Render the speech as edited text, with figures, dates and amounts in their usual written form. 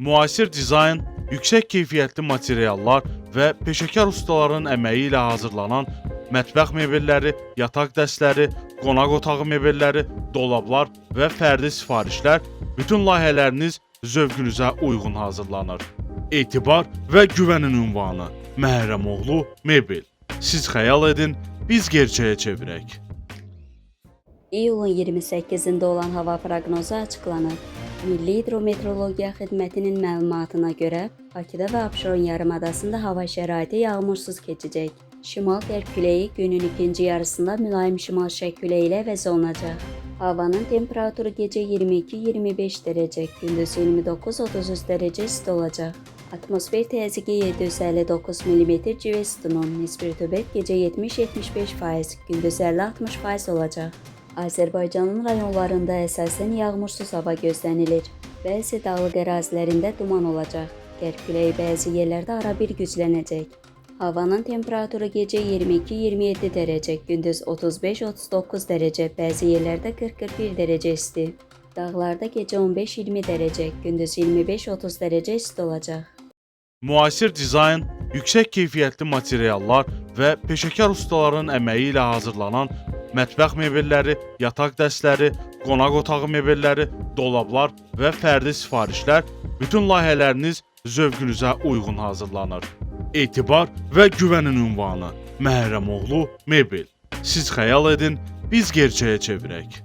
Müasir dizayn, yüksək keyfiyyətli materiallar və peşəkar ustaların əməyi ilə hazırlanan mətbəx mebelləri, yataq dəstləri, qonaq otağı mebelləri, dolablar və fərdi sifarişlər bütün layihələriniz zövqünüzə uyğun hazırlanır. Etibar və güvənin ünvanı Məhrəmoğlu Mebel. Siz xəyal edin, biz gerçəyə çevirək. İyulun 28-də olan hava proqnozu açıqlanıb. Milli Hidrometeorologiya Xidmətinin məlumatına görə Bakıda və Abşeron yarımadasında hava şəraiti yağmursuz keçəcək. Şimal-qərb küləyi günün ikinci yarısında mülayim şimal-şərq küləyi ilə əvəz olunacaq. Havanın temperaturu gecə 22-25 dərəcə, gündüz 29-33 dərəcə isti olacaq. Atmosfer təzyiqi 759 mm civə sütunun, nisbi rütubət gecə 70-75%, gündüz 50-60% olacaq. Azərbaycanın rayonlarında əsasən yağmursuz hava gözlənilir. Bəzi dağlıq ərazilərində duman olacaq. Qərb küləyi bəzi yerlərdə arabir güclənəcək. Havanın temperaturu gecə 22-27 dərəcə, gündüz 35-39 dərəcə, bəzi yerlərdə 40-41 dərəcə isti. Dağlarda gecə 15-20 dərəcə, gündüz 25-30 dərəcə isti olacaq. Müasir dizayn, yüksək keyfiyyətli materiallar və peşəkar ustaların əməyi ilə hazırlanan mətbəx mebelləri, yataq dəstləri, qonaq otağı mebelləri, dolablar və fərdi sifarişlər bütün layihələriniz zövqünüzə uyğun hazırlanır. Etibar və güvənin ünvanı Məhrəmoğlu Mebel. Siz xəyal edin, biz gerçəyə çevirək.